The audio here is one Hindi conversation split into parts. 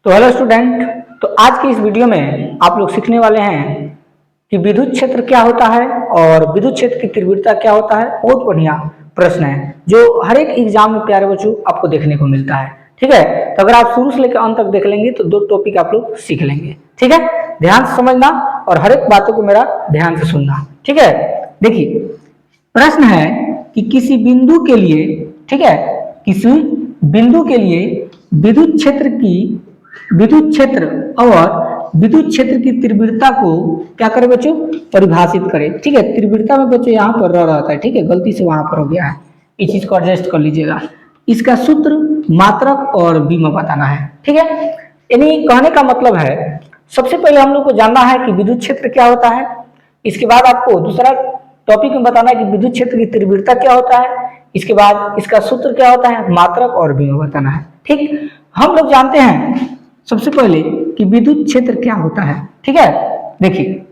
तो हेलो स्टूडेंट, तो आज की इस वीडियो में आप लोग सीखने वाले हैं कि विद्युत क्षेत्र क्या होता है और विद्युत क्षेत्र की तीव्रता क्या होता है। बहुत बढ़िया प्रश्न है जो हर एक एग्जाम में प्यारे बच्चों आपको देखने को मिलता है। ठीक है, तो अगर आप शुरू से लेकर अंत तक देख लेंगे तो दो टॉपिक आप लोग सीख लेंगे। ठीक है, ध्यान से समझना और हर एक बातों को मेरा ध्यान से सुनना। ठीक है, देखिए प्रश्न है कि किसी बिंदु के लिए, ठीक है, किसी बिंदु के लिए विद्युत क्षेत्र और विद्युत क्षेत्र की तीव्रता को क्या करें बच्चों, परिभाषित करें। ठीक है, तीव्रता में बच्चों यहाँ पर रह रहा था, ठीक है, गलती से वहां पर हो गया है, इस चीज को एडजस्ट कर लीजिएगा। इसका सूत्र, मात्रक और विभव बताना है। ठीक है, यानी कहने का मतलब है सबसे पहले हम लोग को जानना है कि विद्युत क्षेत्र क्या होता है। इसके बाद आपको दूसरा टॉपिक में बताना है कि विद्युत क्षेत्र की तीव्रता क्या होता है। इसके बाद इसका सूत्र क्या होता है, मात्रक और विभव बताना है। ठीक, हम लोग जानते हैं सबसे पहले कि विद्युत क्षेत्र क्या होता है। ठीक है, देखिए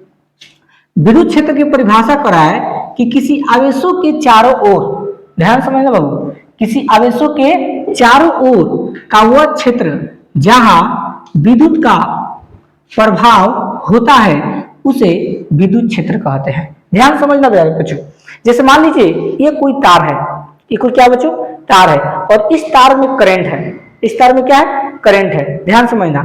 विद्युत क्षेत्र की परिभाषा करा है कि किसी आवेशों के चारों ओर, ध्यान समझना बाबू, किसी आवेशों के चारों ओर का वह क्षेत्र जहां विद्युत का प्रभाव होता है उसे विद्युत क्षेत्र कहते हैं। ध्यान समझना बच्चों, जैसे मान लीजिए ये कोई तार है, ये कोई क्या बच्चों, तार है और इस तार में करंट है, इस तार में क्या है, करंट है। ध्यान समझना,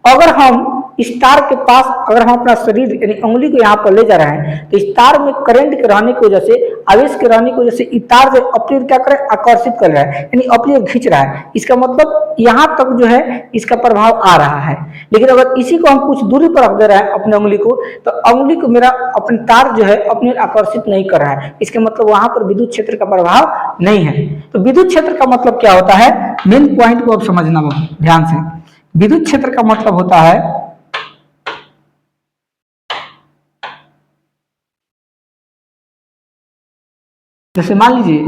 अगर हम इस तार के पास अगर हम अपना शरीर यानी उंगली को यहाँ पर ले जा रहे हैं तो इस तार में करंट के रहने की वजह से, आवेश के रहने की वजह से इस तार जो अपनी क्या करे, आकर्षित कर रहा है, यानी अपनी ओर खींच रहा है। इसका मतलब यहाँ तक जो है इसका प्रभाव आ रहा है। लेकिन अगर इसी को हम कुछ दूरी पर रख दे रहे हैं अपने उंगली को, तो उंगली को मेरा अपने तार जो है अपनी ओर आकर्षित नहीं कर रहा है। इसका मतलब वहां पर विद्युत क्षेत्र का प्रभाव नहीं है। तो विद्युत क्षेत्र का मतलब क्या होता है, मेन पॉइंट को अब समझना बाबू ध्यान से। विद्युत क्षेत्र का मतलब होता है, जैसे मान लीजिए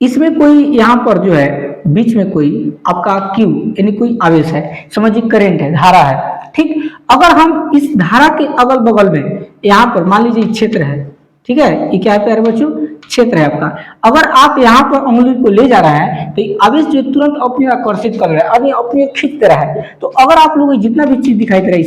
इसमें कोई यहाँ पर जो है बीच में कोई आपका Q यानी कोई आवेश है, समझिए करंट है, धारा है। ठीक, अगर हम इस धारा के अगल बगल में यहाँ पर मान लीजिए क्षेत्र है, ठीक है, ये क्या है प्यारे बच्चों, क्षेत्र है आपका। अगर आप यहाँ पर उंगली को ले जा रहे हैं तो आवेश जो तुरंत अपनी आकर्षित कर रहा है, अपनी खींच दे रहा है। तो अगर आप लोग जितना भी चीज दिखाई दे रहा है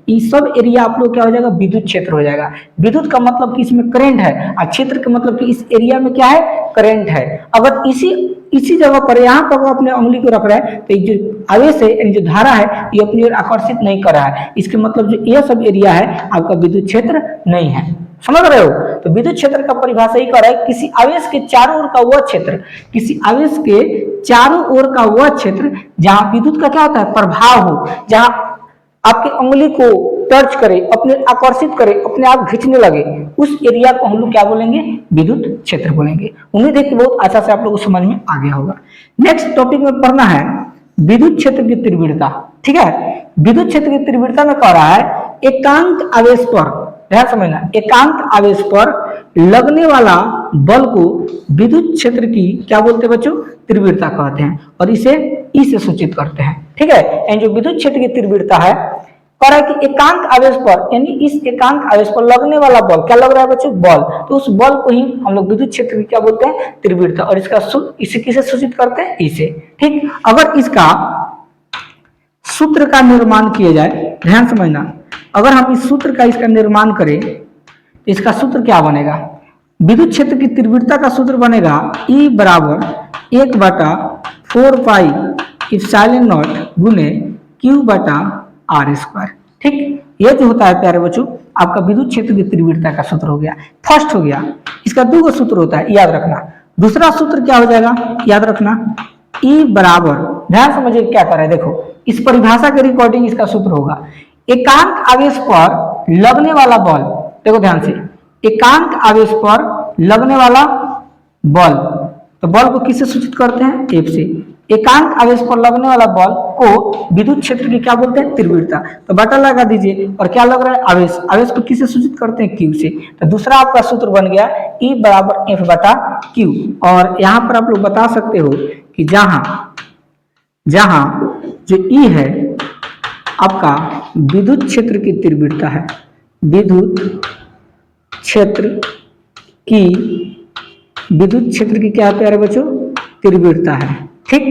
ये सब एरिया आप लोग क्या हो जाएगा, विद्युत क्षेत्र हो जाएगा। विद्युत का मतलब कि इसमें करंट है और क्षेत्र का मतलब कि इस एरिया में क्या है, करंट है। अगर इसी जगह पर यहाँ पर अपने उंगली को रख रहा है तो ये जो आवेश है यानी जो धारा है ये अपनी ओर आकर्षित नहीं कर रहा है। इसके मतलब जो यह सब एरिया है आपका विद्युत क्षेत्र नहीं है। समझ रहे हो? तो विद्युत क्षेत्र का परिभाषा ही कर रहा है किसी आवेश के चारों ओर का वह क्षेत्र, किसी आवेश के चारों ओर का वह क्षेत्र जहां विद्युत का क्या होता है, प्रभाव हो, जहां आपकी उंगली को टच करे, अपने आकर्षित करे, अपने आप खींचने लगे, उस एरिया को हम लोग क्या बोलेंगे, विद्युत क्षेत्र बोलेंगे। उम्मीद है कि बहुत अच्छा से आप लोगों को समझ में आ गया होगा। नेक्स्ट टॉपिक में पढ़ना है विद्युत क्षेत्र की तीव्रता। ठीक है, विद्युत क्षेत्र की तीव्रता में कह रहा है एकांक आवेश पर, ध्यान समझना, एकांक आवेश पर लगने वाला बल को विद्युत क्षेत्र की क्या बोलते हैं बच्चों, तीव्रता कहते हैं और इसे ई से सूचित करते हैं। ठीक है, यानी जो विद्युत क्षेत्र की तीव्रता है कह रहा है कि एकांक आवेश पर, यानी इस एकांक आवेश पर लगने वाला बल, क्या लग रहा है बच्चों, बल, तो उस बल को ही हम लोग विद्युत क्षेत्र की क्या बोलते हैं, तीव्रता, और इसका इसे किसे सूचित करते हैं, इसे। ठीक, अगर इसका सूत्र का निर्माण किया जाए, ध्यान समझना, अगर हम इस सूत्र का इसका निर्माण करें तो इसका सूत्र क्या बनेगा, विद्युत क्षेत्र की तीव्रता का सूत्र बनेगा E बराबर 1/4 पाई एप्सिलॉन नॉट गुने Q बटा R स्क्वायर। ठीक, ये जो होता है प्यारे बच्चों आपका विद्युत क्षेत्र की तीव्रता का सूत्र हो गया, फर्स्ट हो गया। इसका दो सूत्र होता है, याद रखना। दूसरा सूत्र क्या हो जाएगा, याद रखना, E बराबर, ध्यान समझिए क्या कर रहे हैं, देखो इस परिभाषा के रिकॉर्डिंग इसका सूत्र होगा, एकांक आवेश पर लगने वाला बल, देखो ध्यान से, एकांक आवेश पर लगने वाला बल, तो बल को किससे सूचित करते हैं, F से। एकांक आवेश पर लगने वाला बल को विद्युत क्षेत्र की क्या बोलते हैं, तीव्रता, तो बटा लगा दीजिए और क्या लग रहा है, आवेश, आवेश को किससे सूचित करते हैं, Q से। तो दूसरा आपका सूत्र बन गया E बराबर F बटा Q। और यहाँ पर आप लोग बता सकते हो कि जहां जो E है आपका विद्युत क्षेत्र की तीव्रता है, विद्युत क्षेत्र की क्या प्यारे बच्चों, तीव्रता है। ठीक,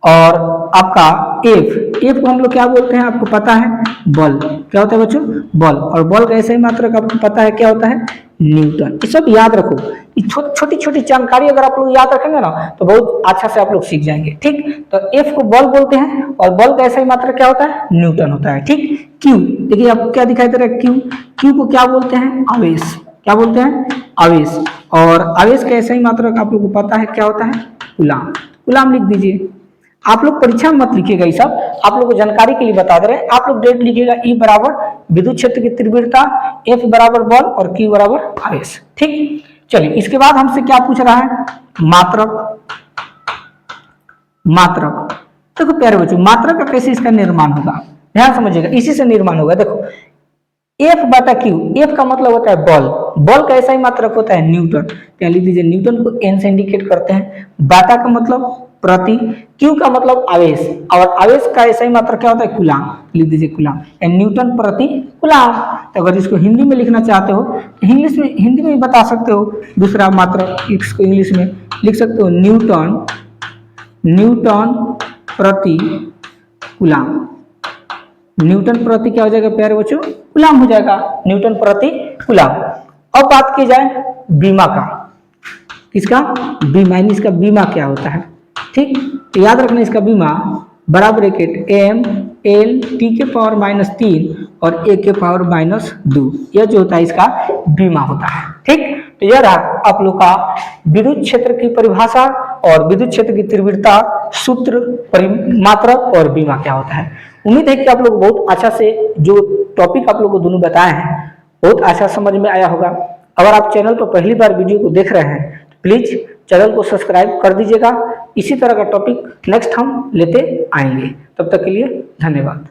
और आपका एफ को हम लोग क्या बोलते हैं, आपको पता है, बल। क्या होता है बच्चों, बल। और बल का ऐसा ही मात्रक आपको पता है क्या होता है, न्यूटन। ये सब याद रखो, छोटी छोटी जानकारी अगर आप लोग याद रखेंगे ना तो बहुत अच्छा से आप लोग सीख जाएंगे। ठीक, तो एफ को बल बोलते हैं और बल का ऐसा ही मात्रक क्या होता है, न्यूटन होता है। ठीक, क्यू, देखिए आपको क्या दिखाई दे रहा है, क्यू को क्या बोलते हैं, आवेश। क्या बोलते हैं, आवेश। और आवेश का ऐसा ही मात्रक आप लोग को पता है क्या होता है, कूलाम। कूलाम लिख दीजिए। आप लोग परीक्षा में मत लिखिएगा ये सब, आप लोग को जानकारी के लिए बता दे रहे हैं। आप लोग डेट लिखिएगा, ई बराबर विद्युत क्षेत्र की तीव्रता, एफ बराबर बल और क्यू बराबर आवेश। ठीक, चलिए इसके बाद हमसे क्या पूछ रहा है, मात्रक। मात्रक देखो प्यारे बच्चों, मात्रक का कैसे इसका निर्माण होगा, ध्यान समझिएगा, इसी से निर्माण होगा। देखो एफ बटा क्यू, एफ का मतलब होता है बल, बल का ऐसा ही मात्रक होता है न्यूटन। तो लिख दीजिए, न्यूटन को एन से इंडिकेट करते हैं। बाटा का मतलब प्रति, क्यू का मतलब आवेश, और आवेश का ऐसा ही मात्रक क्या होता है, कूलाम। लिख दीजिए कूलाम, न्यूटन प्रति कूलाम। तो अगर इसको हिंदी में लिखना चाहते हो तो इंग्लिश में, हिंदी में भी बता सकते हो। दूसरा मात्रक इसको इंग्लिश में लिख सकते हो, न्यूटन प्रति कूलाम। न्यूटन प्रति क्या हो जाएगा प्यारे बच्चों, कूलाम हो जाएगा, न्यूटन प्रति कूलाम। अब बात की जाए बीमा का, किसका, बीमा, यानी इसका बीमा क्या होता है। ठीक, तो याद रखना इसका बीमा बराबर ब्रैकेट एम एल टी के पावर -3 और ए के पावर -2, यह जो होता है इसका बीमा होता है। ठीक, तो यह रहा आप लोग का विद्युत क्षेत्र की परिभाषा और विद्युत क्षेत्र की तीव्रता, सूत्र, मात्रक और बीमा क्या होता है। उम्मीद है कि आप लोग बहुत अच्छा से जो टॉपिक आप लोग को दोनों बताए हैं बहुत अच्छा समझ में आया होगा। अगर आप चैनल पर पहली बार वीडियो को देख रहे हैं तो प्लीज चैनल को सब्सक्राइब कर दीजिएगा। इसी तरह का टॉपिक नेक्स्ट हम लेते आएंगे। तब तक के लिए धन्यवाद।